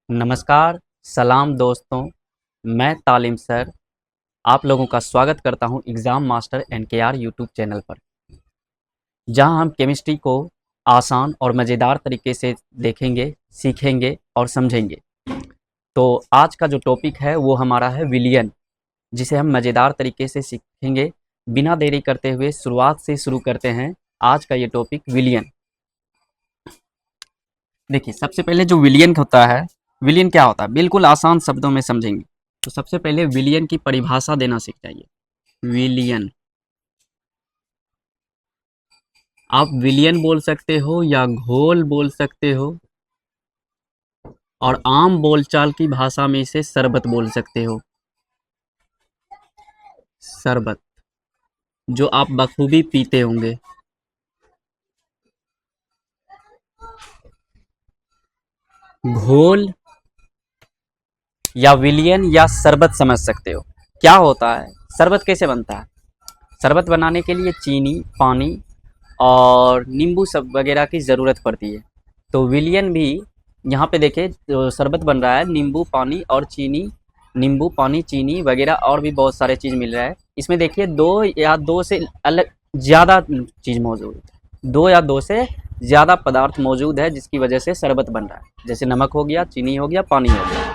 नमस्कार, सलाम दोस्तों, मैं तालिम सर आप लोगों का स्वागत करता हूं एग्ज़ाम मास्टर एनकेआर यूट्यूब चैनल पर, जहां हम केमिस्ट्री को आसान और मज़ेदार तरीके से देखेंगे, सीखेंगे और समझेंगे। तो आज का जो टॉपिक है वो हमारा है विलियन, जिसे हम मज़ेदार तरीके से सीखेंगे। बिना देरी करते हुए शुरुआत से शुरू करते हैं आज का ये टॉपिक विलियन। देखिए, सबसे पहले जो विलियन होता है, विलियन क्या होता है? बिल्कुल आसान शब्दों में समझेंगे। तो सबसे पहले विलियन की परिभाषा देना सीख जाइए। विलियन, आप विलियन बोल सकते हो या घोल बोल सकते हो, और आम बोलचाल की भाषा में इसे शरबत बोल सकते हो। शरबत, जो आप बखूबी पीते होंगे। घोल या विलियन या शरबत समझ सकते हो। क्या होता है? शरबत कैसे बनता है? शरबत बनाने के लिए चीनी, पानी और नींबू सब वगैरह की ज़रूरत पड़ती है। तो विलियन भी यहाँ पे देखिए, जो शरबत बन रहा है, नींबू पानी और चीनी, नींबू पानी चीनी वगैरह और भी बहुत सारे चीज़ मिल रहा है। इसमें देखिए दो या दो से अलग ज़्यादा चीज़ मौजूद है, दो या दो से ज़्यादा पदार्थ मौजूद है, जिसकी वजह से शरबत बन रहा है। जैसे नमक हो गया, चीनी हो गया, पानी हो गया।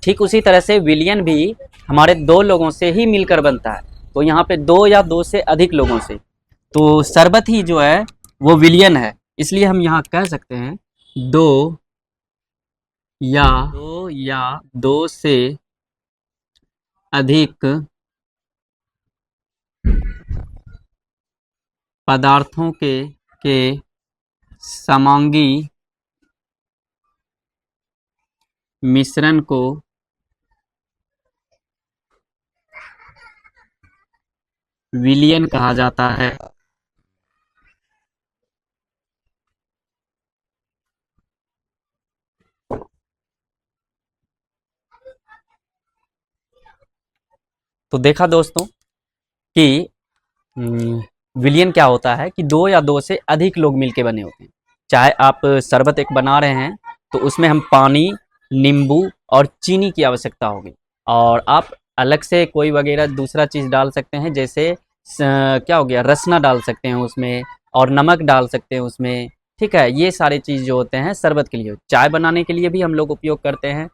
ठीक उसी तरह से विलियन भी हमारे दो लोगों से ही मिलकर बनता है। तो यहाँ पे दो या दो से अधिक लोगों से, तो शरबत ही जो है वो विलियन है। इसलिए हम यहाँ कह सकते हैं दो या दो से अधिक पदार्थों के समांगी मिश्रण को विलियन कहा जाता है। तो देखा दोस्तों कि विलियन क्या होता है कि दो या दो से अधिक लोग मिलके बने होते हैं। चाहे आप शरबत एक बना रहे हैं तो उसमें हम पानी, नींबू और चीनी की आवश्यकता होगी, और आप अलग से कोई वगैरह दूसरा चीज़ डाल सकते हैं। जैसे क्या हो गया, रसना डाल सकते हैं उसमें, और नमक डाल सकते हैं उसमें। ठीक है, ये सारे चीज़ जो होते हैं शरबत के लिए। चाय बनाने के लिए भी हम लोग उपयोग करते हैं।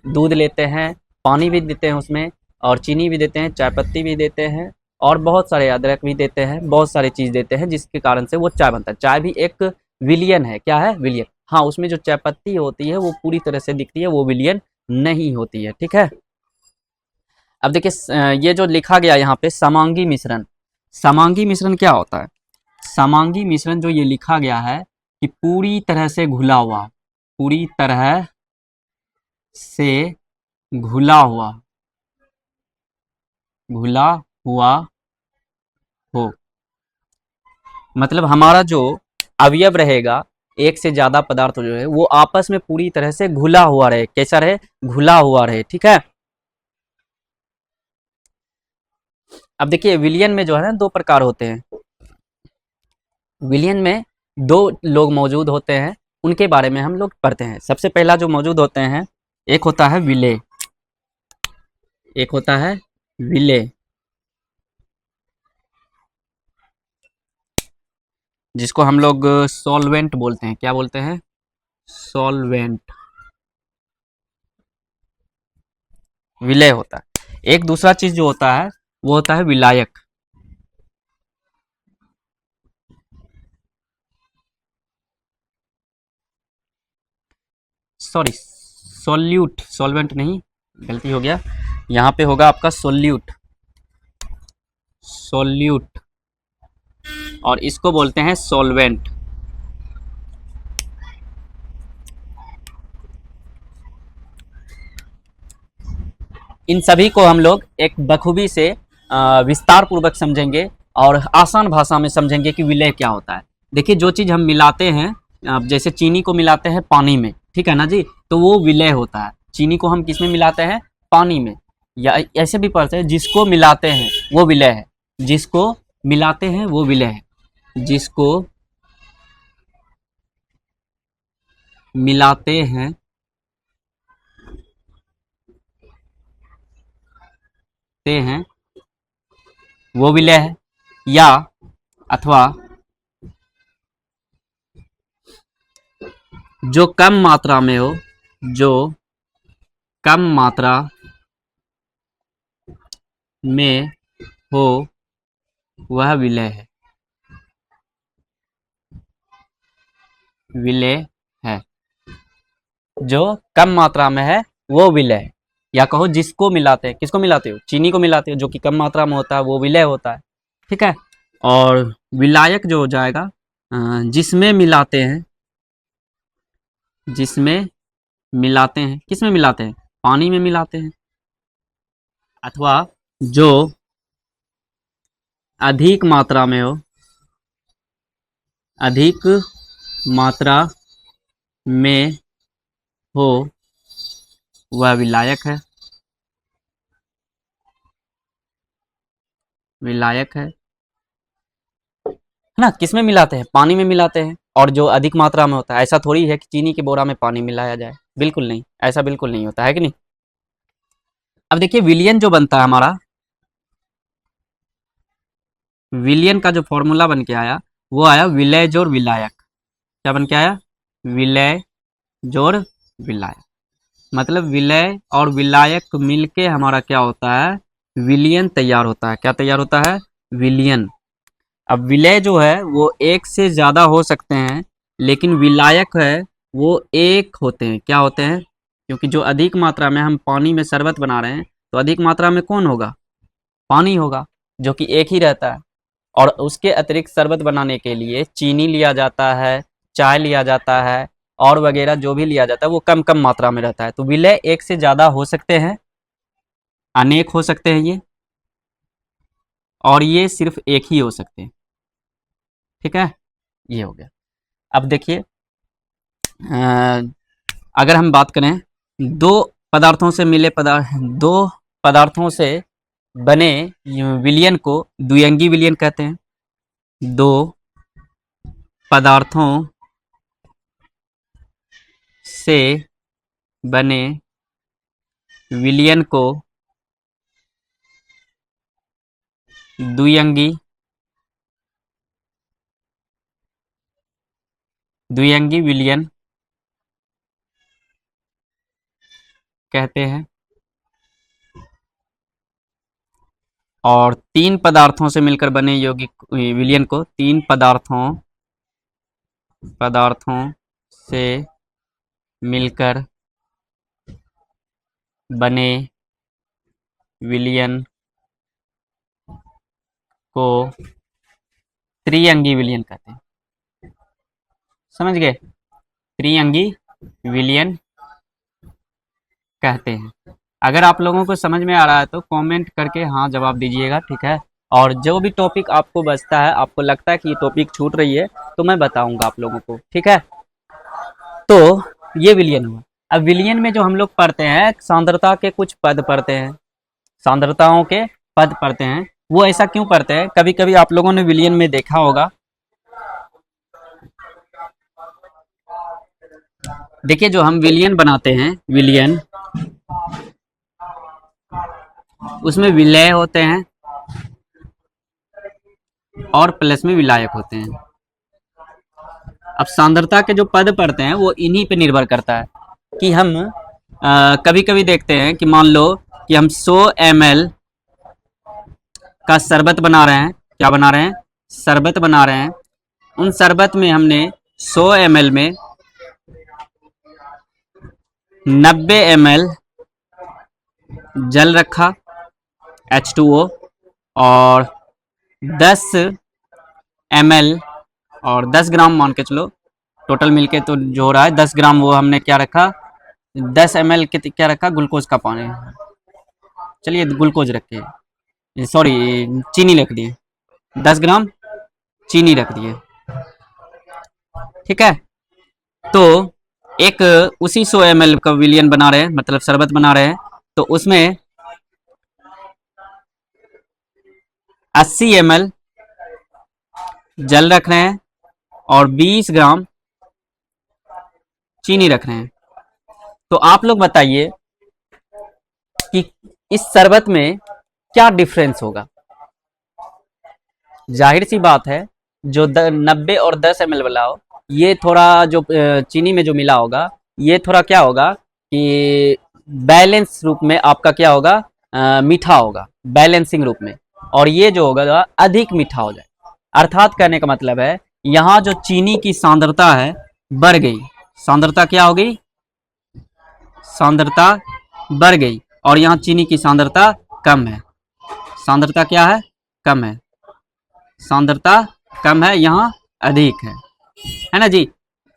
दूध लेते हैं, पानी भी देते हैं उसमें, और चीनी भी देते हैं, चाय पत्ती भी देते हैं, और बहुत सारे अदरक भी देते हैं, बहुत सारी चीज़ देते हैं, जिसके कारण से वो चाय बनता है। चाय भी एक विलियन है। क्या है? विलियन। हाँ, उसमें जो चाय पत्ती होती है वो पूरी तरह से दिखती है, वो विलियन नहीं होती है। ठीक है, अब देखिए ये जो लिखा गया यहाँ पे समांगी मिश्रण, समांगी मिश्रण क्या होता है? समांगी मिश्रण जो ये लिखा गया है कि पूरी तरह से घुला हुआ, पूरी तरह से घुला हुआ, घुला हुआ हो। मतलब हमारा जो अवयव रहेगा, एक से ज़्यादा पदार्थ जो है वो आपस में पूरी तरह से घुला हुआ रहे। कैसा रहे? घुला हुआ रहे। ठीक है, अब देखिए विलियन में जो है ना दो प्रकार होते हैं। विलियन में दो लोग मौजूद होते हैं, उनके बारे में हम लोग पढ़ते हैं। सबसे पहला जो मौजूद होते हैं, एक होता है विलेय, एक होता है विलेय, जिसको हम लोग सॉल्वेंट बोलते हैं। क्या बोलते हैं? सॉल्वेंट, विलेय होता है। एक दूसरा चीज जो होता है वो होता है विलायक। सॉरी, सॉल्यूट, सॉल्वेंट नहीं, गलती हो गया। यहाँ पे होगा आपका सोल्यूट, सोल्यूट, और इसको बोलते हैं सॉल्वेंट। इन सभी को हम लोग एक बखूबी से विस्तार पूर्वक समझेंगे और आसान भाषा में समझेंगे कि विलय क्या होता है। देखिए, जो चीज़ हम मिलाते हैं, जैसे चीनी को मिलाते हैं पानी में, ठीक है ना जी, तो वो विलय होता है। चीनी को हम किस में मिलाते हैं? पानी में। या ऐसे भी पढ़ते हैं, जिसको मिलाते हैं वो विलय है, जिसको मिलाते हैं वो विलय है, जिसको मिलाते हैं हैं वो विलेय है, या अथवा जो कम मात्रा में हो, जो कम मात्रा में हो वह विलेय है, विलेय है। जो कम मात्रा में है वो विलेय है, या कहो जिसको मिलाते हैं, किसको मिलाते हो, चीनी को मिलाते हो, जो कि कम मात्रा में होता है वो विलेय होता है। ठीक है। और विलायक जो हो जाएगा जिसमें मिलाते हैं, जिसमें मिलाते हैं, किसमें मिलाते हैं, पानी में मिलाते हैं, अथवा जो अधिक मात्रा में हो, अधिक मात्रा में हो वह विलायक है, विलायक है ना। किसमें मिलाते हैं, पानी में मिलाते हैं, और जो अधिक मात्रा में होता है। ऐसा थोड़ी है कि चीनी के बोरा में पानी मिलाया जाए, बिल्कुल नहीं, ऐसा बिल्कुल नहीं होता है कि नहीं। अब देखिए विलियन जो बनता है हमारा, विलियन का जो फॉर्मूला बन के आया वो आया विलय जोड़ विलायक। क्या बन के आया, विलय जोड़ विलायक। मतलब विलय और विलायक मिलके हमारा क्या होता है, विलियन तैयार होता है। क्या तैयार होता है, विलियन। अब विलय जो है वो एक से ज़्यादा हो सकते हैं, लेकिन विलायक है वो एक होते हैं। क्या होते हैं, क्योंकि जो अधिक मात्रा में हम पानी में शरबत बना रहे हैं, तो अधिक मात्रा में कौन होगा, पानी होगा, जो कि एक ही रहता है। और उसके अतिरिक्त शरबत बनाने के लिए चीनी लिया जाता है, चाय लिया जाता है, और वगैरह जो भी लिया जाता है वो कम कम मात्रा में रहता है। तो विलय एक से ज़्यादा हो सकते हैं, अनेक हो सकते हैं ये, और ये सिर्फ एक ही हो सकते हैं। ठीक है, ये हो गया। अब देखिए अगर हम बात करें दो पदार्थों से मिले पदार्थ, दो पदार्थों से बने विलयन को द्विअंगी विलयन कहते हैं। दो पदार्थों से बने विलयन को द्विअंगी द्विअंगी विलयन कहते हैं। और तीन पदार्थों से मिलकर बने यौगिक विलयन को तीन पदार्थों से मिलकर बने विलयन को त्रिअंगी विलयन कहते हैं। समझ गए, त्रिअंगी विलयन कहते हैं। अगर आप लोगों को समझ में आ रहा है तो कमेंट करके हाँ जवाब दीजिएगा। ठीक है, और जो भी टॉपिक आपको बचता है, आपको लगता है कि ये टॉपिक छूट रही है, तो मैं बताऊंगा आप लोगों को। ठीक है, तो ये विलयन हुआ। अब विलयन में जो हम लोग पढ़ते हैं, सांद्रता के कुछ पद पढ़ते हैं, सांद्रताओं के पद पढ़ते हैं। वो ऐसा क्यों पढ़ते हैं, कभी कभी आप लोगों ने विलयन में देखा होगा। देखिए जो हम विलयन बनाते हैं, विलयन, उसमें विलय होते हैं और प्लस में विलायक होते हैं। अब सांद्रता के जो पद पढ़ते हैं वो इन्हीं पे निर्भर करता है कि हम कभी कभी देखते हैं कि मान लो कि हम 100 ml का शरबत बना रहे हैं। क्या बना रहे हैं, शरबत बना रहे हैं। उन शरबत में हमने 100 ml में 90 ml जल रखा, H2O, और 10 ml और 10 ग्राम मान के चलो, टोटल मिलके तो जो हो रहा है 10 ग्राम, वो हमने क्या रखा, 10 ml क्या रखा, ग्लूकोज का पानी। चलिए ग्लूकोज रखे, सॉरी चीनी रख दिए, 10 ग्राम चीनी रख दिए। ठीक है, तो एक उसी 100 ml का विलयन बना रहे हैं, मतलब शरबत बना रहे हैं, तो उसमें 80 ml जल रख रहे हैं और 20 ग्राम चीनी रख रहे हैं। तो आप लोग बताइए कि इस शरबत में क्या डिफरेंस होगा? जाहिर सी बात है, जो 90 और 10 ml वाला हो, ये थोड़ा जो चीनी में जो मिला होगा, ये थोड़ा क्या होगा कि बैलेंस रूप में आपका क्या होगा, मीठा होगा, बैलेंसिंग रूप में। और ये जो होगा अधिक मीठा हो जाए। अर्थात कहने का मतलब है, यहाँ जो चीनी की सांद्रता है बढ़ गई, सांद्रता क्या हो गई, सांद्रता बढ़ गई, और यहाँ चीनी की सांद्रता कम है। सांद्रता क्या है, कम है, सांद्रता कम है, यहाँ अधिक है ना जी।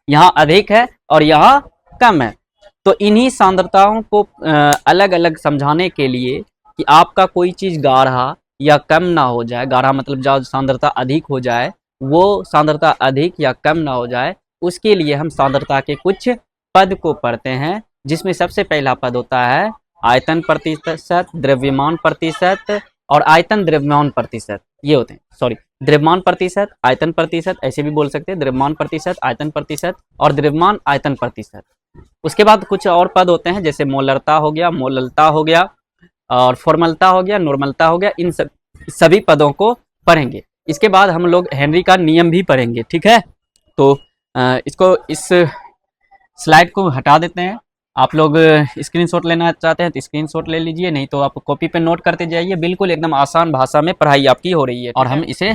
यहाँ अधिक है और यहाँ कम है। तो इन्हीं सांद्रताओं को अलग अलग समझाने के लिए कि आपका कोई चीज़ गाढ़ा या कम ना हो जाए, गाढ़ा मतलब जब सांद्रता अधिक हो जाए, वो सांद्रता अधिक या कम ना हो जाए, उसके लिए हम सांद्रता के कुछ पद को पढ़ते हैं, जिसमें सबसे पहला पद होता है आयतन प्रतिशत, द्रव्यमान प्रतिशत और आयतन द्रव्यमान प्रतिशत। ये होते हैं, सॉरी, द्रव्यमान प्रतिशत, आयतन प्रतिशत, ऐसे भी बोल सकते हैं, द्रव्यमान प्रतिशत, आयतन प्रतिशत और द्रव्यमान आयतन प्रतिशत। उसके बाद कुछ और पद होते हैं, जैसे मोलरता हो गया, मोललता हो गया, और फॉर्मलता हो गया, नॉर्मलता हो गया। इन सभी पदों को पढ़ेंगे। इसके बाद हम लोग हेनरी का नियम भी पढ़ेंगे, ठीक है। तो इसको, इस स्लाइड को हटा देते हैं। आप लोग स्क्रीनशॉट लेना चाहते हैं तो स्क्रीनशॉट ले लीजिए, नहीं तो आप कॉपी पे नोट करते जाइए। बिल्कुल एकदम आसान भाषा में पढ़ाई आपकी हो रही है, और हम इसे,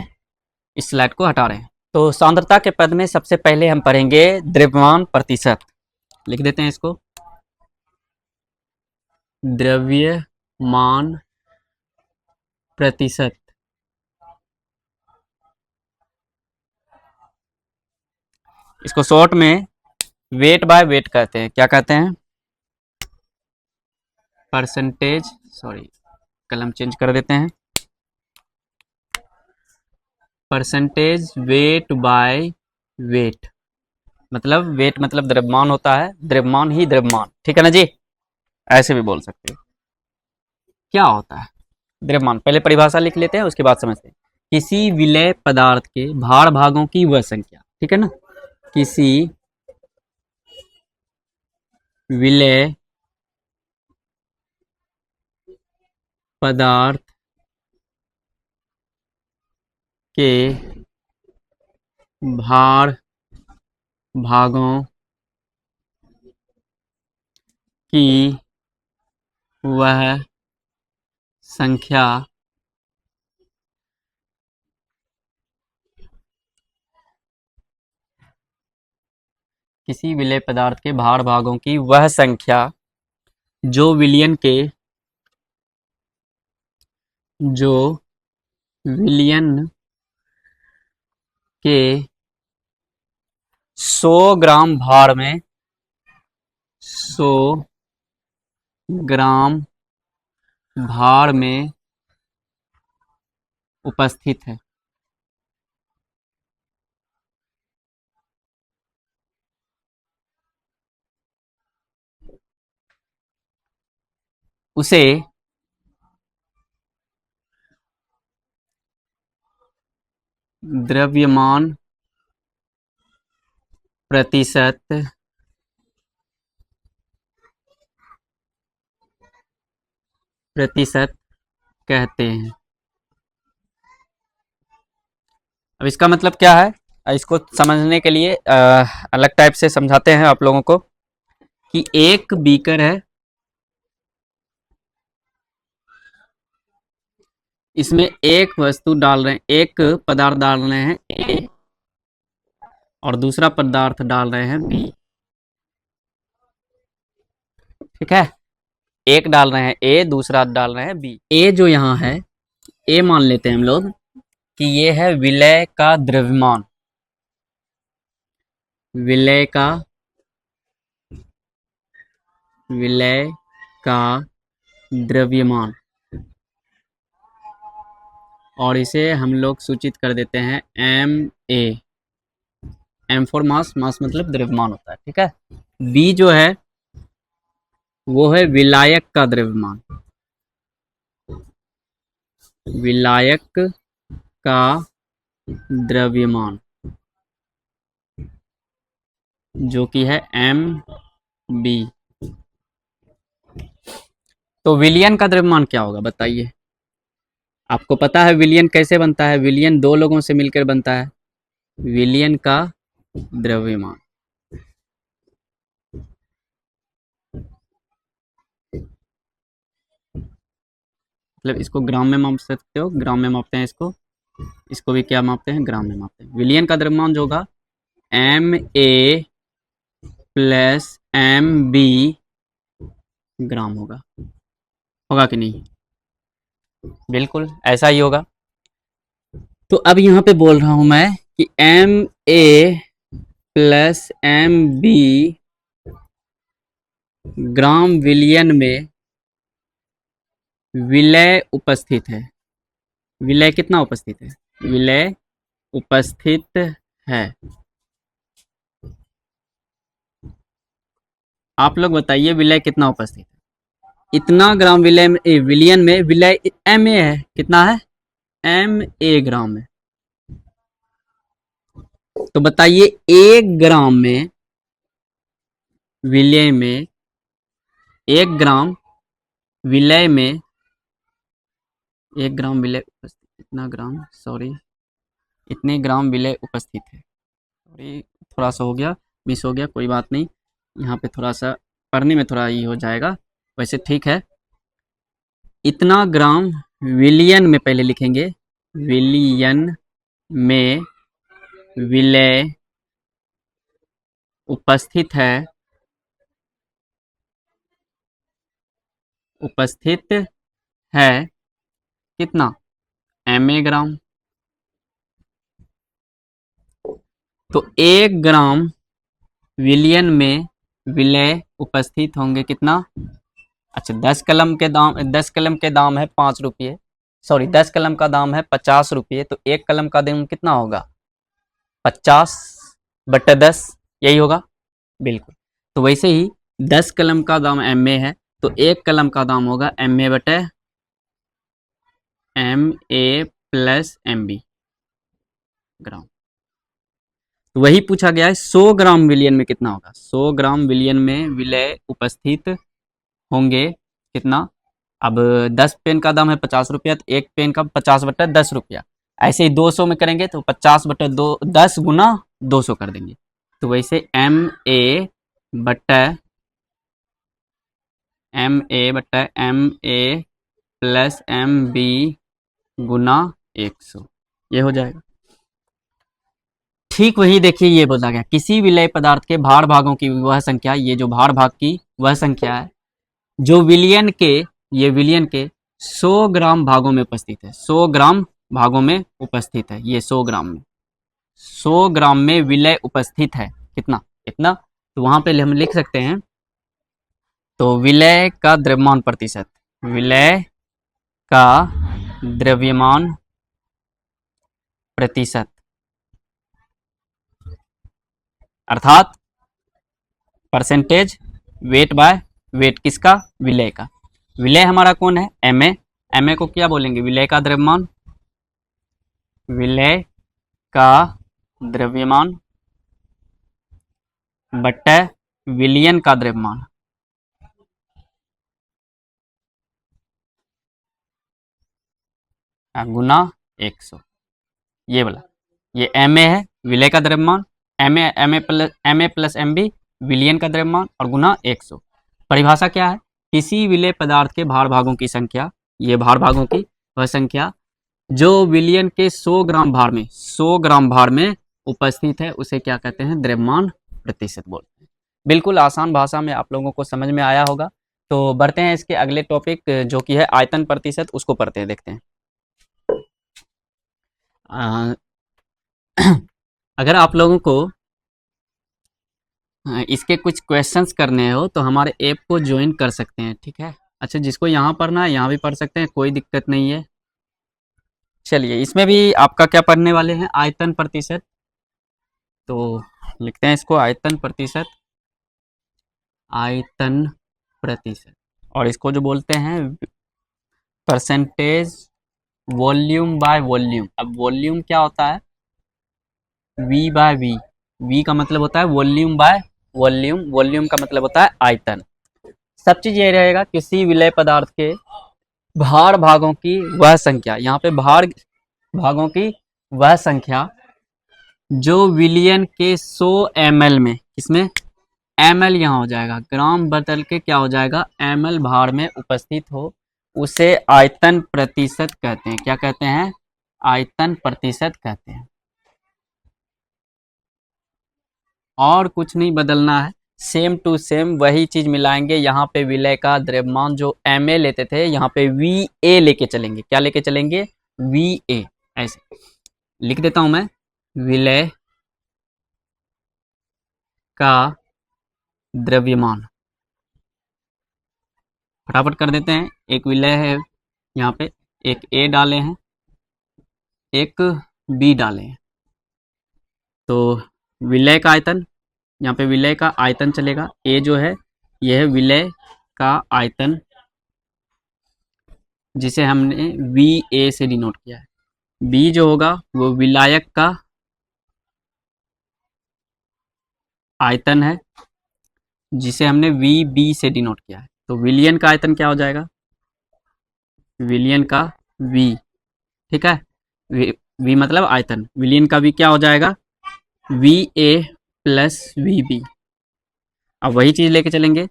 इस स्लाइड को हटा रहे हैं। तो सांद्रता के पद में सबसे पहले हम पढ़ेंगे द्रव्यमान प्रतिशत। लिख देते हैं इसको, द्रव्यमान प्रतिशत। इसको शॉर्ट में वेट बाय वेट कहते हैं। क्या कहते हैं? परसेंटेज, सॉरी कलम चेंज कर देते हैं, परसेंटेज वेट बाय वेट। मतलब वेट मतलब द्रव्यमान होता है, द्रव्यमान ही द्रव्यमान, ठीक है ना जी। ऐसे भी बोल सकते हैं। क्या होता है द्रव्यमान? पहले परिभाषा लिख लेते हैं, उसके बाद समझते हैं। किसी विलय पदार्थ के भार भागों की वह संख्या, ठीक है ना। किसी विलय पदार्थ के भार भागों की वह संख्या किसी विलय पदार्थ के भार भागों की वह संख्या जो विलयन के, जो विलयन के 100 ग्राम भार में, 100 ग्राम भार में उपस्थित है। उसे द्रव्यमान प्रतिशत कहते हैं। अब इसका मतलब क्या है, इसको समझने के लिए अलग टाइप से समझाते हैं आप लोगों को, कि एक बीकर है, इसमें एक वस्तु डाल रहे हैं, एक पदार्थ डाल रहे हैं ए, और दूसरा पदार्थ डाल रहे हैं बी, ठीक है। एक डाल रहे हैं ए, दूसरा डाल रहे हैं बी। ए जो यहाँ है, ए मान लेते हैं हम लोग कि ये है विलय का द्रव्यमान, विलय का, विलय का द्रव्यमान, और इसे हम लोग सूचित कर देते हैं M A. M for mass, mass मतलब द्रव्यमान होता है, ठीक है। बी जो है वो है विलायक का द्रव्यमान, विलायक का द्रव्यमान, जो कि है एम बी। तो विलयन का द्रव्यमान क्या होगा बताइए? आपको पता है विलयन कैसे बनता है? विलयन दो लोगों से मिलकर बनता है। विलयन का द्रव्यमान, मतलब इसको ग्राम में माप सकते हो, ग्राम में मापते हैं इसको, इसको भी क्या मापते हैं? ग्राम में मापते हैं। विलयन का द्रव्यमान जो होगा Ma प्लस Mb ग्राम होगा। होगा कि नहीं? बिल्कुल ऐसा ही होगा। तो अब यहाँ पे बोल रहा हूं मैं कि Ma प्लस Mb ग्राम विलयन में विलय उपस्थित है। विलय कितना उपस्थित है? विलय उपस्थित है। आप लोग बताइए विलय कितना उपस्थित है? इतना ग्राम विलय में, विलयन में विलय Ma है। कितना है? Ma ग्राम में। तो बताइए 1 ग्राम में विलय में, 1 ग्राम विलय में, 1 ग्राम विलय उपस्थित, इतना ग्राम, सॉरी, इतने ग्राम विलय उपस्थित है। सॉरी, थोड़ा सा हो गया, मिस हो गया, कोई बात नहीं। यहाँ पे थोड़ा सा पढ़ने में थोड़ा ये हो जाएगा, वैसे ठीक है। इतना ग्राम विलियन में पहले लिखेंगे, विलियन में विलय उपस्थित है, उपस्थित है कितना? Ma ग्राम। तो 1 ग्राम विलियन में विलय उपस्थित होंगे कितना? अच्छा, 10 कलम के दाम है 5 रुपये, सॉरी 10 कलम का दाम है 50 रुपये, तो 1 कलम का दाम कितना होगा? 50/10, यही होगा। बिल्कुल। तो वैसे ही 10 कलम का दाम Ma है, तो 1 कलम का दाम होगा Ma प्लस Mb ग्राम। तो वही पूछा गया है 100 ग्राम विलियन में कितना होगा? 100 ग्राम विलियन में विलय उपस्थित होंगे कितना? अब 10 पेन का दाम है 50 रुपया, तो 1 पेन का 50/10 रुपया। ऐसे ही 200 में करेंगे तो 50/10 गुना 200 कर देंगे। तो वैसे Ma प्लस Mb गुना 100, ये हो जाएगा। ठीक वही देखिए, ये बोला गया किसी विलय पदार्थ के भार भागों की वह संख्या, ये जो भार भाग की वह संख्या है जो विलियन के, ये विलियन के 100 ग्राम भागों में उपस्थित है। 100 ग्राम भागों में उपस्थित है, ये 100 ग्राम में, 100 ग्राम में विलय उपस्थित है कितना? इतना। तो वहां पे हम लिख सकते हैं, तो विलय का द्रव्यमान प्रतिशत, विलय का द्रव्यमान प्रतिशत, अर्थात परसेंटेज वेट बाय वेट, किसका? विलय का। विलय हमारा कौन है? Ma को क्या बोलेंगे? विलय का द्रव्यमान, विलय का द्रव्यमान बट्टा विलियन का द्रव्यमान, गुना 100, ये वाला। ये Ma है विलय का द्रव्यमान, Ma प्लस Mb विलियन का द्रव्यमान, और गुना 100। परिभाषा क्या है? किसी विलय पदार्थ के भार भागों की संख्या, ये भार भागों की वह संख्या जो विलियन के 100 ग्राम भार में, 100 ग्राम भार में उपस्थित है, उसे क्या कहते हैं? द्रव्यमान प्रतिशत बोलते हैं। बिल्कुल आसान भाषा में आप लोगों को समझ में आया होगा। तो बढ़ते हैं इसके अगले टॉपिक जो कि है आयतन प्रतिशत, उसको पढ़ते हैं, देखते हैं। अगर आप लोगों को इसके कुछ क्वेश्चंस करने हो तो हमारे ऐप को ज्वाइन कर सकते हैं, ठीक है। अच्छा, जिसको यहाँ पढ़ना है यहाँ भी पढ़ सकते हैं, कोई दिक्कत नहीं है। चलिए, इसमें भी आपका क्या पढ़ने वाले हैं? आयतन प्रतिशत। तो लिखते हैं इसको आयतन प्रतिशत, आयतन प्रतिशत, और इसको जो बोलते हैं परसेंटेज वॉल्यूम बाय वॉल्यूम। अब वॉल्यूम क्या होता है? V बाय V, V का मतलब होता है वॉल्यूम बाय वॉल्यूम, वॉल्यूम का मतलब होता है आयतन। सब चीज ये रहेगा किसी विलय पदार्थ के भार भागों की वह संख्या, यहाँ पे भार भागों की वह संख्या जो विलियन के 100 ml में, किसमें, ml यहाँ हो जाएगा, ग्राम बदल के क्या हो जाएगा, ml भार में उपस्थित हो, उसे आयतन प्रतिशत कहते हैं। क्या कहते हैं, आयतन प्रतिशत कहते हैं। और कुछ नहीं बदलना है, सेम टू सेम वही चीज मिलाएंगे। यहाँ पे विलय का द्रव्यमान जो ma लेते थे, यहाँ पे va लेके चलेंगे। क्या लेके चलेंगे, va। ऐसे लिख देता हूं मैं, विलय का द्रव्यमान, फटाफट कर देते हैं। एक विलय है यहाँ पे, एक a डाले हैं, एक b डाले हैं। तो विलय का आयतन, यहाँ पे विलय का आयतन चलेगा, a जो है यह है विलय का आयतन, जिसे हमने va से डिनोट किया है। b जो होगा वो विलायक का आयतन है, जिसे हमने vb से डिनोट किया है। तो विलियन का आयतन क्या हो जाएगा, विलियन का v, ठीक है, v मतलब आयतन, विलियन का v क्या हो जाएगा, va प्लस vb। अब वही चीज लेके चलेंगे,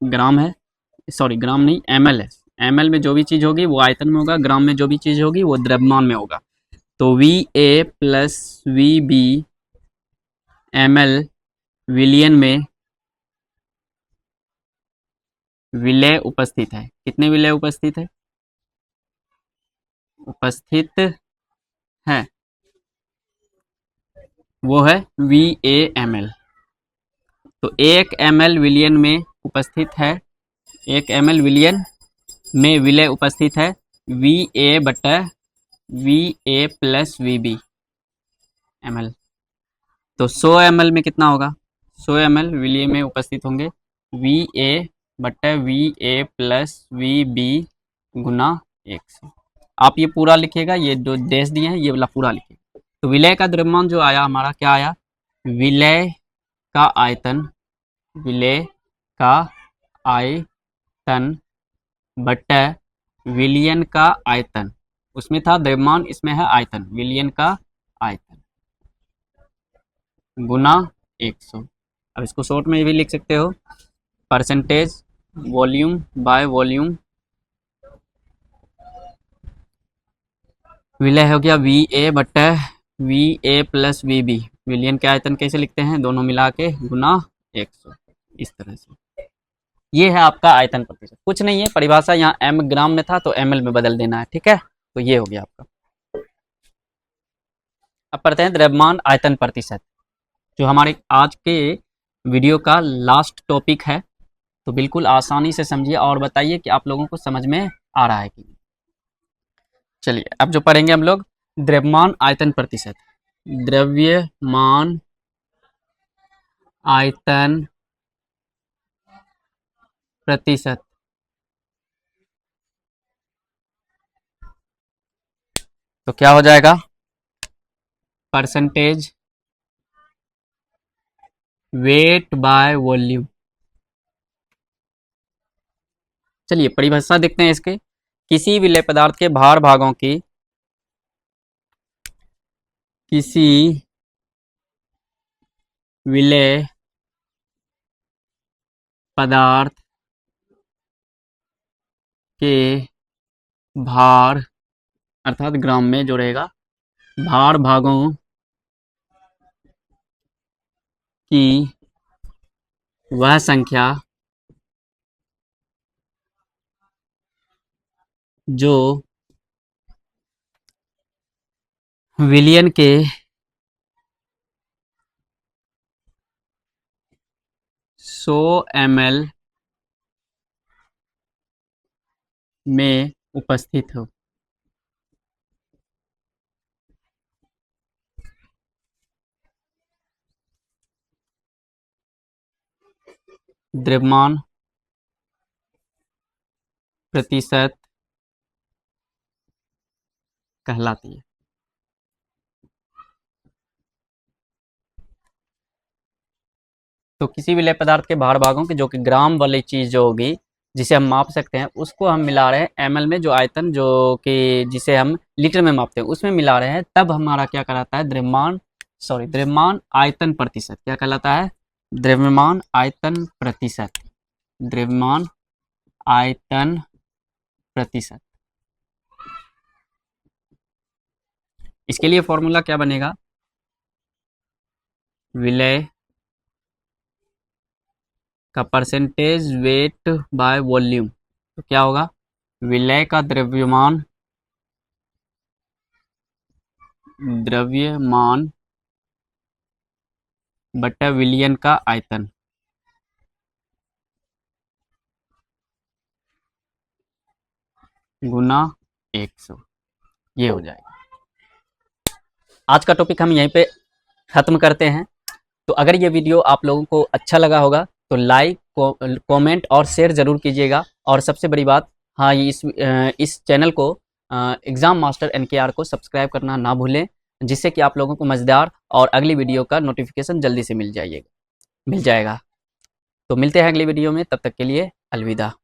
ग्राम है, सॉरी ग्राम नहीं, ml है, ml में जो भी चीज होगी वो आयतन में होगा, ग्राम में जो भी चीज होगी वो द्रव्यमान में होगा। तो va प्लस vb ml विलियन में विलय उपस्थित है। कितने विलय उपस्थित है, उपस्थित है, वो है VAML। तो 1 ml विलियन में उपस्थित है, 1 ml विलियन में विलय उपस्थित है VA बटा VA प्लस VB ml। तो 100 ml में कितना होगा, 100 ml विलय में उपस्थित होंगे VA बटा VA प्लस VB गुना 100। आप ये पूरा लिखिएगा, ये जो डैश दिए हैं ये वाला पूरा लिखिएगा। तो विलय का द्रव्यमान जो आया हमारा, क्या आया, विलय का आयतन, विलय का आयतन बटा विलियन का आयतन, उसमें था द्रव्यमान, इसमें है आयतन, विलियन का आयतन गुना 100। अब इसको शॉर्ट में भी लिख सकते हो, परसेंटेज वॉल्यूम बाय वॉल्यूम, विलय हो गया VA बटा VA प्लस VB, विलियन के आयतन कैसे लिखते हैं, दोनों मिला के गुना 100, इस तरह से। ये है आपका आयतन प्रतिशत, कुछ नहीं है, परिभाषा यहाँ m ग्राम में था तो ml में बदल देना है, ठीक है। तो ये हो गया आपका। अब पढ़ते हैं द्रव्यमान आयतन प्रतिशत, जो हमारे आज के वीडियो का लास्ट टॉपिक है। तो बिल्कुल आसानी से समझिए और बताइए कि आप लोगों को समझ में आ रहा है कि नहीं। चलिए अब जो पढ़ेंगे हम लोग, द्रव्यमान आयतन प्रतिशत, द्रव्यमान आयतन प्रतिशत। तो क्या हो जाएगा, परसेंटेज वेट बाय वॉल्यूम। चलिए परिभाषा देखते हैं इसके, किसी विलय पदार्थ के भार भागों की, किसी विलय पदार्थ के भार, अर्थात ग्राम में जो रहेगा, भार भागों की वह संख्या जो विलियन के 100 ml में उपस्थित हो। द्रव्यमान प्रतिशत कहलाती है। तो किसी विलय पदार्थ के भार भागों की, जो कि ग्राम वाली चीज जो होगी, जिसे हम माप सकते हैं, उसको हम मिला रहे हैं एमएल में, जो आयतन जो कि जिसे हम लीटर में मापते हैं उसमें मिला रहे हैं, तब हमारा क्या कहलाता है, द्रव्यमान आयतन प्रतिशत। क्या कहलाता है, द्रव्यमान आयतन प्रतिशत, द्रव्यमान आयतन प्रतिशत। इसके लिए फॉर्मूला क्या बनेगा, विलय का परसेंटेज वेट बाय वॉल्यूम। तो क्या होगा, विलय का द्रव्यमान बटा विलियन का आयतन गुना 100, ये हो जाएगा। आज का टॉपिक हम यहीं पे ख़त्म करते हैं। तो अगर ये वीडियो आप लोगों को अच्छा लगा होगा तो लाइक, कमेंट और शेयर ज़रूर कीजिएगा। और सबसे बड़ी बात, हाँ, इस चैनल को एग्ज़ाम मास्टर NKR को सब्सक्राइब करना ना भूलें, जिससे कि आप लोगों को मज़ेदार और अगली वीडियो का नोटिफिकेशन जल्दी से मिल जाएगा। तो मिलते हैं अगली वीडियो में, तब तक के लिए अलविदा।